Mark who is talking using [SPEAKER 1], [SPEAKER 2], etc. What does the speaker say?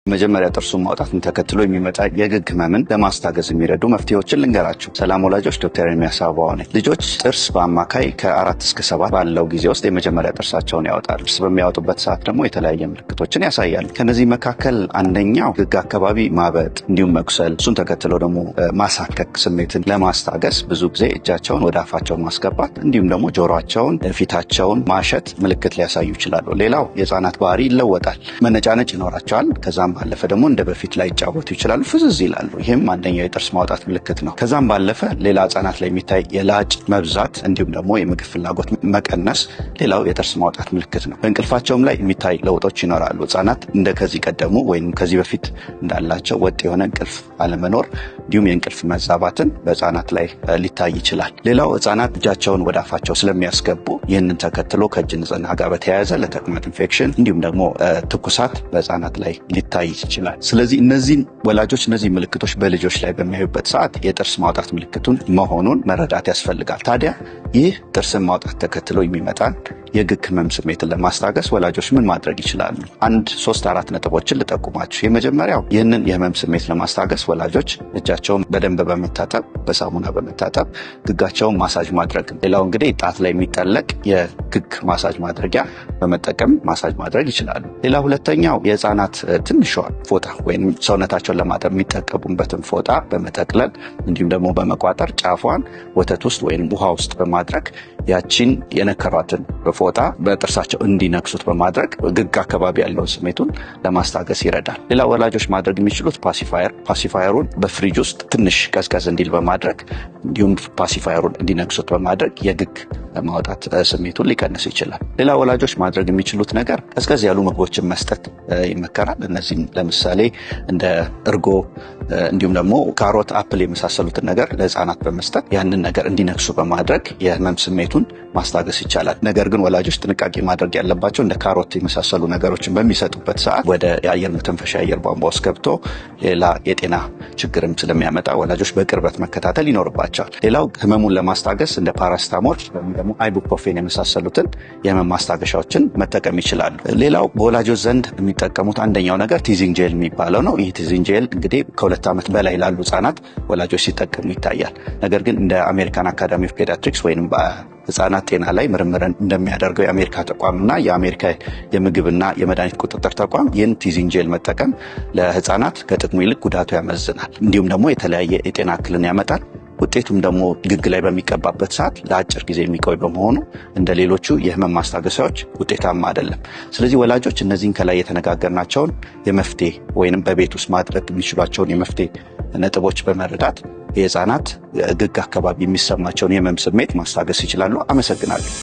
[SPEAKER 1] መጀመሪያ ጥርሱን ማውጣትን ተከትሎ የሚመጣ የግግ ህመምን ለማስታገስ የሚረዱ መፍትሄዎችን ልንገራችሁ። ሰላም ወላጆች፣ ዶክተር ኤርሚያስ አበባው ነኝ። ልጆች ጥርስ በአማካይ ከ4 እስከ 7 ባለው ጊዜ ውስጥ የመጀመሪያ ጥርሳቸውን ያወጣሉ። ጥርስ በሚያወጡበት ሰዓት ደግሞ የተለያየ ምልክቶችን ያሳያሉ። ከነዚህ መካከል አንደኛው ግግ አካባቢ ማበጥ እንዲሁም መቁሰል፣ እሱን ተከትሎ ደግሞ ማሳከክ ስሜትን ለማስታገስ ብዙ ጊዜ እጃቸውን ወደ አፋቸው ማስገባት እንዲሁም ደግሞ ጆሮአቸውን፣ ፊታቸውን ማሸት ምልክት ሊያሳዩ ይችላሉ። ሌላው የህፃናት ባህሪ ይለወጣል። መነጫነጭ ይኖራቸዋል። ከዛም ባለፈ ደግሞ እንደ በፊት ላይ ይጫወቱ ይችላሉ፣ ፍዝዝ ይላሉ። ይህም አንደኛው የጥርስ ማውጣት ምልክት ነው። ከዛም ባለፈ ሌላ ህጻናት ላይ የሚታይ የላጭ መብዛት እንዲሁም ደግሞ የምግብ ፍላጎት መቀነስ ሌላው የጥርስ ማውጣት ምልክት ነው። በእንቅልፋቸውም ላይ የሚታይ ለውጦች ይኖራሉ። ህጻናት እንደ ከዚህ ቀደሙ ወይም ከዚህ በፊት እንዳላቸው ወጥ የሆነ እንቅልፍ አለመኖር እንዲሁም የእንቅልፍ መዛባትን በህጻናት ላይ ሊታይ ይችላል። ሌላው ህጻናት እጃቸውን ወደ አፋቸው ስለሚያስገቡ ይህንን ተከትሎ ከእጅ ንጽህና ጋር በተያያዘ ለተቅማጥ ኢንፌክሽን እንዲሁም ደግሞ ትኩሳት በህጻናት ላይ ሊታይ ይችላል። ስለዚህ እነዚህን ወላጆች እነዚህ ምልክቶች በልጆች ላይ በሚያዩበት ሰዓት የጥርስ ማውጣት ምልክቱን መሆኑን መረዳት ያስፈልጋል። ታዲያ ይህ ጥርስን ማውጣት ተከትሎ የሚመጣን የግግ ህመም ስሜትን ለማስታገስ ወላጆች ምን ማድረግ ይችላሉ? 3-4 ነጥቦችን ልጠቁማችሁ። የመጀመሪያው ይህንን የህመም ስሜት ለማስታገስ ወላጆች እጃቸውን በደንብ በመታጠብ በሳሙና በመታጠብ ግጋቸውን ማሳጅ ማድረግ። ሌላው እንግዲህ ጣት ላይ የሚጠለቅ የግግ ማሳጅ ማድረጊያ በመጠቀም ማሳጅ ማድረግ ይችላሉ። ሌላ ሁለተኛው የህፃናት ትንሿ ፎጣ ወይም ሰውነታቸውን ለማጠብ የሚጠቀሙበትን ፎጣ በመጠቅለል እንዲሁም ደግሞ በመቋጠር ጫፏን ወተት ውስጥ ወይም ውሃ ውስጥ በማድረግ ያቺን የነከሯትን በፎጣ በጥርሳቸው እንዲነክሱት በማድረግ ግግ አካባቢ ያለውን ስሜቱን ለማስታገስ ይረዳል። ሌላ ወላጆች ማድረግ የሚችሉት ፓሲፋየሩን በፍሪጅ ውስጥ ትንሽ ቀዝቀዝ እንዲል በማድረግ እንዲሁም ፓሲፋየሩን እንዲነክሱት በማድረግ የግግ ማውጣት ስሜቱን ሊቀንስ ይችላል። ሌላ ወላጆች ማድረግ የሚችሉት ነገር ቀዝቀዝ ያሉ ምግቦችን መስጠት ይመከራል። እነዚህም ለምሳሌ እንደ እርጎ እንዲሁም ደግሞ ካሮት፣ አፕል የመሳሰሉትን ነገር ለህፃናት በመስጠት ያንን ነገር እንዲነክሱ በማድረግ የህመም ስሜቱን ማስታገስ ይቻላል። ነገር ግን ወላጆች ጥንቃቄ ማድረግ ያለባቸው እንደ ካሮት የመሳሰሉ ነገሮችን በሚሰጡበት ሰዓት ወደ የአየር መተንፈሻ አየር ቧንቧ ውስጥ ገብቶ ሌላ የጤና ችግርም ስለሚያመጣ ወላጆች በቅርበት መከታተል ይኖርባቸዋል። ሌላው ህመሙን ለማስታገስ እንደ ፓራስታሞል ወይም ደግሞ አይቡፕሮፌን የመሳሰሉትን የህመም ማስታገሻዎችን መጠቀም ይችላሉ። ሌላው በወላጆች ዘንድ የሚጠቀሙት አንደኛው ነገር ቲዚንግ ጄል የሚባለው ነው። ይህ ቲዚንግ ጄል እንግዲህ ከ2 ዓመት በላይ ላሉ ህጻናት ወላጆች ሲጠቀሙ ይታያል። ነገር ግን እንደ አሜሪካን አካዳሚ ኦፍ ፔዲያትሪክስ ወይም ህጻናት ጤና ላይ ምርምርን እንደሚያደርገው የአሜሪካ ተቋምና የአሜሪካ የምግብና የመድኃኒት ቁጥጥር ተቋም ይህን ቲዚንግ ጄል መጠቀም ለህጻናት ከጥቅሙ ይልቅ ጉዳቱ ያመዝናል። እንዲሁም ደግሞ የተለያየ የጤና እክልን ያመጣል። ውጤቱም ደግሞ ግግ ላይ በሚቀባበት ሰዓት ለአጭር ጊዜ የሚቆይ በመሆኑ እንደ ሌሎቹ የህመም ማስታገሻዎች ውጤታማ አይደለም። ስለዚህ ወላጆች እነዚህን ከላይ የተነጋገርናቸውን የመፍትሄ ወይንም በቤት ውስጥ ማድረግ የሚችሏቸውን የመፍትሄ ነጥቦች በመረዳት የህፃናት ግግ አካባቢ የሚሰማቸውን የህመም ስሜት ማስታገስ ይችላሉ። አመሰግናለሁ።